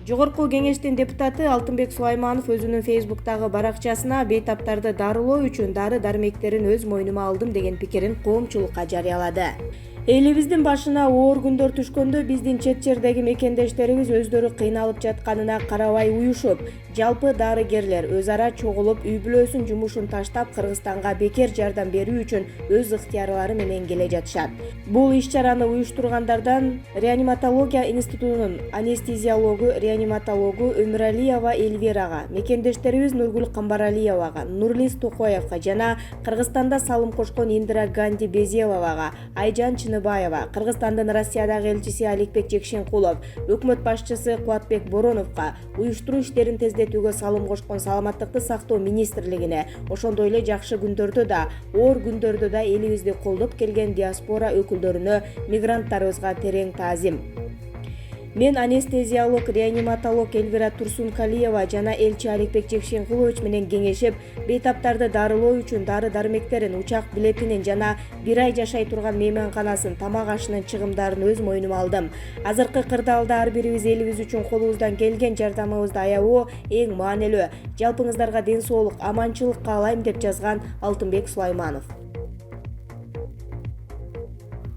Жогорку кеңештин депутаты Алтынбек Сулайманов өзүнүн Фейсбуктагы баракчасына бейтаптарды дарылоо үчүн дары-дармектерин өз мойнума алдым деген пикирин коомчулукка жарыялады. Элибиздин башына оор күндөр түшкөндө биздин чет жердеги мекендештерибиз өздөрү кыйналып жатканына карабай уюшуп, жалпы дарыгерлер өз ара чогулуп, үй-бүлөсүн жумушун таштап Кыргызстанга бекер жардам берүү үчүн өз ыктыярылары менен келе жатышат. Бул иш-чараны уюштургандардан Реаниматология институтунун анестезиологу, реаниматологу Өмүралиева Эльвирага, мекендештерибиз Нургүл Камбаралиевага, Нурлис Токоевго жана Кыргызстанда салым кошкон Индира Ганди Безеловага, Айжан Чыныбаева, Кыргызстандын Россиядагы элчиси Аликбек Жекшенкулов, өкмөт башчысы Кубатбек Бороновго, уюштуруу иштерин тездетүүгө салым кошкон Саламаттыкты сактоо министрлигине, ошондой эле жакшы күндөрдө да, оор күндөрдө да элибизди колдоп келген диаспора өкүлдөрүнө, мигранттарыбызга терең таазим. Мен анестезиолог, реаниматолог Эльвира Турсункалиева жана элчи Аликбек Жекшенкулович менен кеңешип, бейтаптарды дарылоо үчүн дары-дармектерин, учак билетинин жана бир ай жашай турган мейманканасын, тамак ашынын чыгымдарын өз мойнума алдым. Азыркы кырдаалда ар бирибиз элибиз үчүн колубуздан келген жардамыбызды аябоо эң маанилүү. Жалпыңыздарга ден соолук, аманчылык каалайм деп жазган Алтынбек Сулайманов.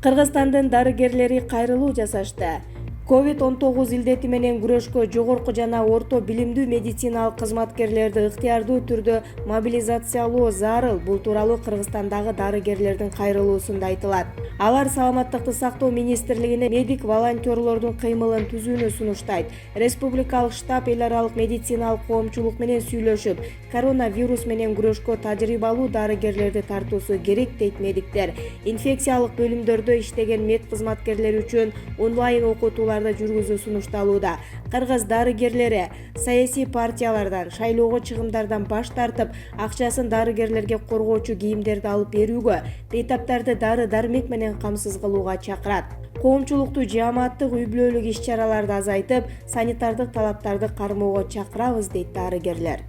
Кыргызстандын дарыгерлери кайрылуу жасашты. COVID-19 илдети менен күрөшкө жогорку жана орто билимдүү медициналык кызматкерлерди ыктыярдуу түрдө мобилизациялоо зарыл. Бул тууралуу Кыргызстандагы дарыгерлердин кайрылуусунда айтылат. Алар Саламаттыкты сактоо министрлигине медик волонтерлордун кыймылын түзүүнү сунуштайт. Республикалык штаб эл аралык медициналык коомчулук менен сүйлөшүп, коронавирус менен күрөшкө тажрыйбалуу дарыгерлерди тартуусу керек дейт медиктер. Инфекциялык бөлүмдөрдө иштеген мед кызматкерлери үчүн онлайн окутууларды жүргүзүү сунушталууда. Кыргыз дарыгерлери саясий партиялардан, шайлоого чыгымдардан баш тартып, акчасын дарыгерлерге коргоочу кийимдерди алып берүүгө, бейтаптарды дары-дармек менен камсыз кылууга чакырат. Коомчулукту жааматтык үй-бүлөлүк иш-чараларды азайтып, санитардык талаптарды кармоого чакырабыз дейт дарыгерлер.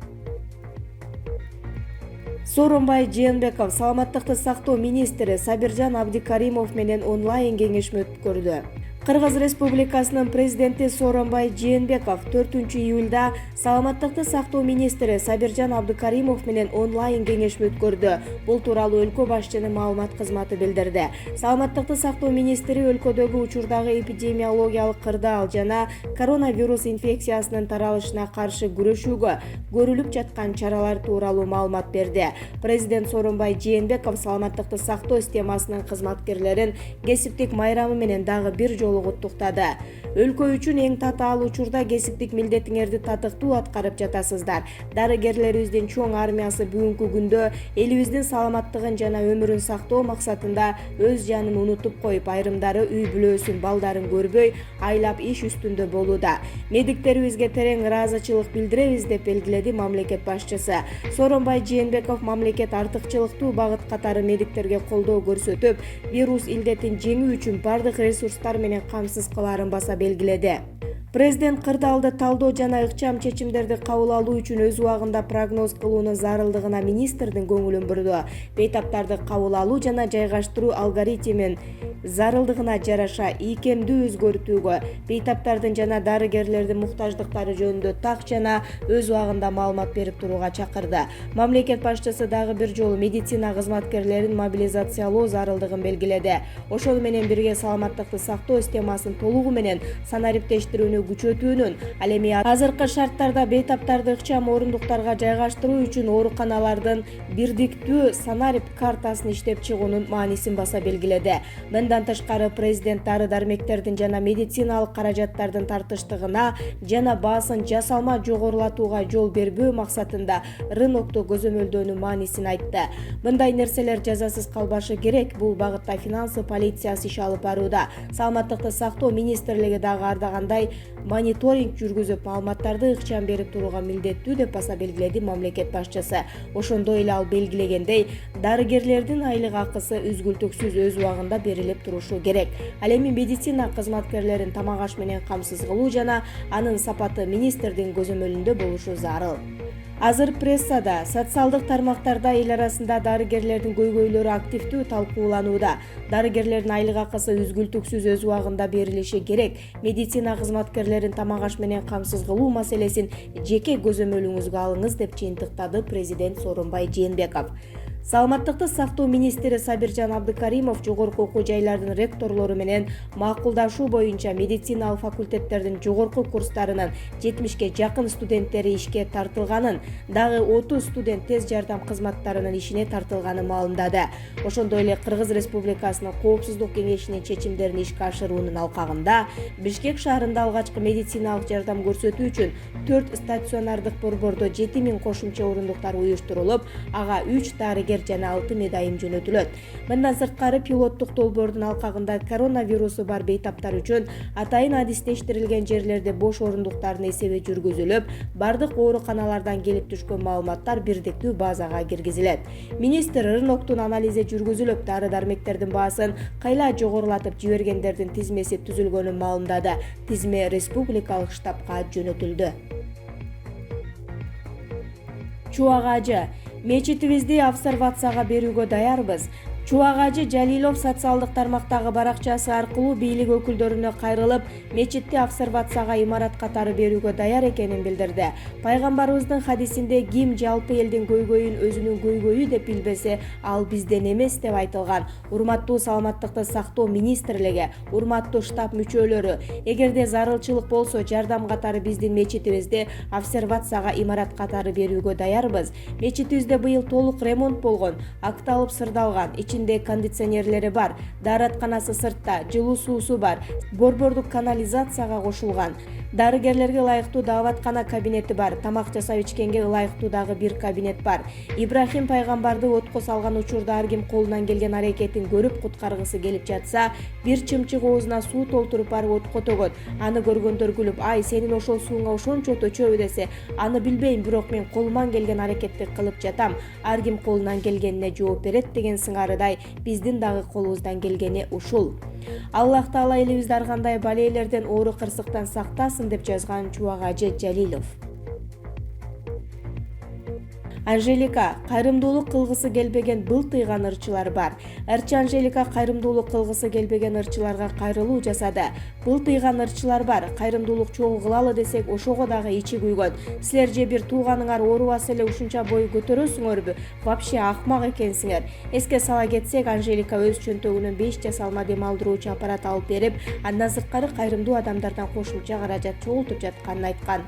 Сооронбай Жээнбеков Саламаттыкты сактоо министри Сабиржан Абдикаримов менен онлайн кеңешме өткөрдү. Кыргыз Республикасынын президенти Сооронбай Жээнбеков 4-июлда Саламаттыкты сактоо министри Сабиржан Абдикаримов менен онлайн кеңешме өткөрдү. Бул тууралуу өлкө башчынын маалымат кызматы билдирди. Саламаттыкты сактоо министри өлкөдөгү учурдагы эпидемиологиялык кырдаал жана коронавирус инфекциясынын таралышына каршы күрөшүүгө көрүлүп жаткан чаралар тууралуу маалымат берди. Президент Сооронбай Жээнбеков Саламаттыкты сактоо системасынын кызматкерлерин кесиптик майрамы менен дагы бир жолу куттуктады. Өлкө үчүн эң татаал учурда кесиптик милдетиңерди татыктуу аткарып жатасыздар. Дарыгерлерибиздин чоң армиясы бүгүнкү күндө элибиздин саламаттыгын жана өмүрүн сактоо максатында өз жанын унутуп коюп, айрымдары үй-бүлөсүн, балдарын көрбөй, айлап иш үстүндө болууда. Медиктерибизге терең ыраазычылык билдиребиз деп белгиледи мамлекет башчысы. Сооронбай Жээнбеков мамлекет артыкчылыктуу багыт катары медиктерге колдоо көрсөтүп, вирус илдетин жеңүү үчүн бардык ресурстар менен камсыз кылаарын баса белгиледи. Президент кырдаалды талдоо жана ыкчам чечимдерди кабыл алуу үчүн өз убагында прогноз кылуунун зарылдыгына министрдин көңүлүн бурду. Бейтаптарды кабыл алуу жана жайгаштыруу алгоритмин зарылдыгына жараша ийкемдүү өзгөртүүгө, бейтаптардын жана дарыгерлердин муктаждыктары жөнүндө так жана өз убагында маалымат берип турууга чакырды. Мамлекет башчысы дагы бир жолу медицина кызматкерлерин мобилизациялоо зарылдыгын белгиледи. Ошону менен бирге саламаттыкты сактоо системасын толугу менен санариптештирүүнү күчөтүүнүн, ал эми азыркы шарттарда бейтаптарды ыкчам орундуктарга жайгаштыруу үчүн ооруканалардын бирдиктүү санарип картасын иштеп чыгуунун маанисин баса белгиледи. Мындан тышкары президент дары-дармектердин жана медициналык каражаттардын тартыштыгына жана баасын жасалма жогорулатууга жол бербөө максатында рынокто көзөмөлдөөнүн маанисин айтты. Мындай нерселер жазасыз калбашы керек. Бул багытта финансы полициясы иш алып барууда. Саламаттыкты сактоо министрлиги дагы ардагандай мониторинг жүргүзүп, маалыматтарды ыкчам берип турууга милдеттүү деп баса белгиледи мамлекет башчысы. Ошондой эле ал белгилегендей, дарыгерлердин айлык акысы үзгүлтүксүз өз убагында берилип турушу керек. Ал эми медицина кызматкерлерин тамак аш менен камсыз кылуу жана анын сапаты министрдин көзөмөлүндө болушу зарыл. Азыр прессада, социалдык тармактарда эл арасында дарыгерлердин көйгөйлөрү активдүү талкууланууда. Дарыгерлердин айлык акысы үзгүлтүксүз өз убагында берилиши керек. Медицина кызматкерлерин тамак аш менен камсыз кылуу маселесин жеке көзөмөлүңүзгө алыңыз деп жыйынтыктады президент Сооронбай Жээнбеков. Саламаттыкты сактоо министри Сабиржан Абдыкаримов жогорку окуу жайлардын ректорлору менен макулдашуу боюнча медициналык факультеттердин жогорку курстарынын 70ке жакын студенттери ишке тартылганын, дагы 30 студент тез жардам кызматтарынын ишине тартылганын маалымдады. Ошондой эле Кыргыз Республикасынын Коопсуздук кеңешинин чечимдерин ишке ашыруунун алкагында Бишкек шаарында алгачкы медициналык жардам көрсөтүү үчүн 4 стационардык борбордо 7000 кошумча орундуктар уюштурулуп, ага 3 дарыгер жана 6 медайым жөнөтүлөт. Мындан сырткары пилоттук долбоордун алкагында коронавирусу бар бейтаптар үчүн атайын адистештирилген жерлерде бош орундуктардын эсеби жүргүзүлүп, бардык ооруканалардан келип түшкөн маалыматтар бирдиктүү базага киргизилет. Министр рыноктун анализи жүргүзүлүп, дары-дармектердин баасын кайла жогорулатып жибергендердин тизмеси түзүлгөнүн маалымдады. Тизме республикалык штабка жөнөтүлдү. Чубак Ажы: мечитибизди обсервацияга берүүгө даярбыз. Чубак Ажы Жалилов социалдык тармактагы баракчасы аркылуу бийлик өкүлдөрүнө кайрылып, мечитти обсервацияга имарат катары берүүгө даяр экенин билдирди. Пайгамбарыбыздын хадисинде ким жалпы элдин көйгөйүн өзүнүн көйгөйү деп билбесе, ал бизден эмес деп айтылган. Урматтуу саламаттыкты сактоо министрлиги, урматтуу штаб мүчөлөрү, эгерде зарылчылык болсо, жардам катары биздин мечитибизди обсервацияга имарат катары берүүгө даярбыз. Мечитибизде быйыл толук ремонт болгон, акталып сырдалган, ичинде кондиционерлери бар, дааратканасы сыртта, жылуу суусу бар, борбордук канализацияга кошулган. Дарыгерлерге ылайыктуу дааваткана кабинети бар, тамак жасап ичкенге ылайыктуу дагы бир кабинет бар. Ибрахим пайгамбарды отко салган учурда ар ким колунан келген аракетин көрүп куткаргысы келип жатса, бир чымчык оозуна суу толтуруп барып отко төгөт. Аны көргөндөр күлүп, "Ай, сенин ошол сууңа ошончо төчөбү" десе, "Аны билбейм, бирок мен колуман келген аракетти кылып жатам. Ар ким колунан келгенине жооп берет" деген сыңарыдай, биздин дагы колубуздан келгени ушул. Аллах Таала элибизди ар кандай балейлерден, оору кырсыктан сактасын деп жазган Чубак Ажы Жалилов. Анжелика: кайрымдуулук кылгысы келбеген былтыйган ырчылар бар. Ырчы Анжелика кайрымдуулук кылгысы келбеген ырчыларга кайрылуу жасады. Былтыйган ырчылар бар. Кайрымдуулук чогуу кылалы десек, ошого дагы ичи күйгөн. Силер же бир тууганыңар оорубаса эле ушунча бой көтөрөсүңөрбү? Вообще акмак экенсиңер. Эске сала кетсек, Анжелика өз чөнтөгүнөн 5 жасалма дем алдыруучу аппарат алып берип, андан сырткары кайрымдуу адамдардан кошумча каражат чогултуп жатканын айткан.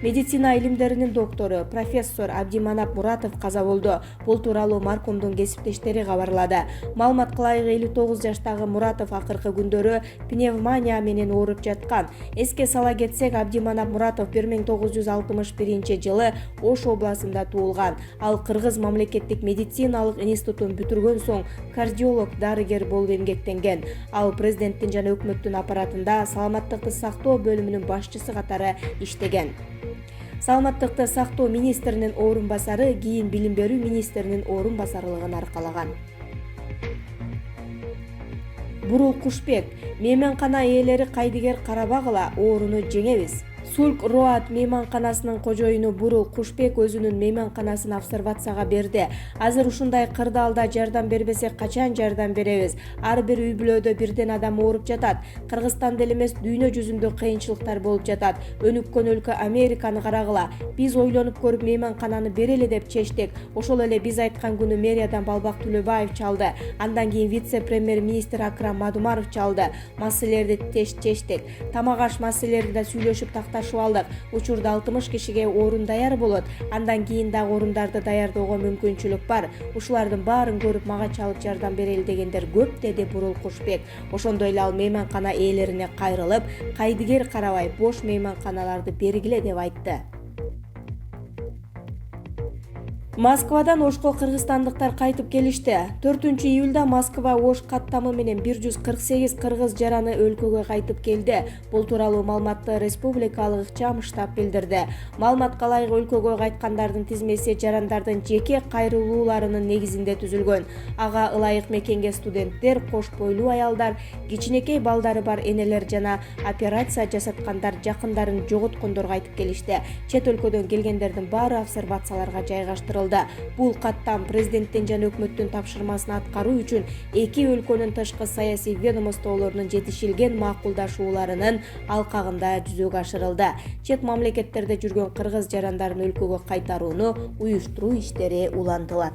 Медицина илимдеринин доктору, профессор Абдиманап Муратов каза болду. Бул тууралуу маркумдун кесиптештери кабарлады. Маалыматка ылайык 59 жаштагы Муратов акыркы күндөрү пневмония менен ооруп жаткан. Эске сала кетсек, Абдиманап Муратов 1961-жылы Ош областында туулган. Ал Кыргыз мамлекеттик медициналык институтун бүтүргөн соң кардиолог, дарыгер болуп эмгектенген. Ал президенттин жана өкмөттүн аппаратында саламаттыкты сактоо бөлүмүнүн башчысы катары иштеген. Саламаттыкты сактоо министринин орун басары кийин билим берүү министринин орун басарлыгын аркалаган. Бурул Кушбек: мейманкана ээлери кайдыгер карабагыла, ооруну жеңебиз. Сулк Роат мейманканасынын кожоюну Бурул Кушбек өзүнүн мейманканасын обсервацияга берди. Азыр ушундай кырдаалда жардам бербесек качан жардам беребиз? Ар бир үй бүлөдө бирден адам ооруп жатат. Кыргызстанда эле эмес, дүйнө жүзүндө кыйынчылыктар болуп жатат. Өнүккөн өлкө Американы карагыла. Биз ойлонуп көрүп мейманкананы берели деп чечтик. Ошол эле биз айткан күнү мэриядан Балбак Төлөбаев чалды. Андан кийин вице-премьер-министр Акрам Мадумаров чалды. Маселелерди чечтик. Тамак аш маселелерди да сүйлөшүп такташып алдык. Учурда 60 кишиге орун даяр болот. Андан кийин дагы орундарды даярдоого мүмкүнчүлүк бар. Ушулардын баарын көрүп мага чалып жардам берели дегендер көп, деди Бурул Кушбек. Ошондой эле ал мейманкана ээлерине кайрылып, кайдыгер карабай бош мейманканаларды бергиле деп айтты. Москвадан Ошко кыргызстандыктар кайтып келишти. 4-июлда Москва Ош каттамы менен 148 кыргыз жараны өлкөгө кайтып келди. Бул тууралуу маалыматты республикалык ыкчам штаб билдирди. Маалыматка ылайык өлкөгө кайткандардын тизмеси жарандардын жеке кайрылууларынын негизинде түзүлгөн. Ага ылайык мекенге студенттер, кош бойлуу аялдар, кичинекей балдары бар энелер жана операция жасаткандар жакындарын жоготкондор кайтып келишти. Чет өлкөдөн келгендердин баары обсервацияларга жайгаштырылды. Бул каттам президенттин жана өкмөттүн тапшырмасын аткаруу үчүн эки өлкөнүн тышкы саясий ведомстволорунун жетишилген макулдашууларынын алкагында жүзөгө ашырылды. Чет мамлекеттерде жүргөн кыргыз жарандарын өлкөгө кайтарууну уюштуруу иштери улантылат.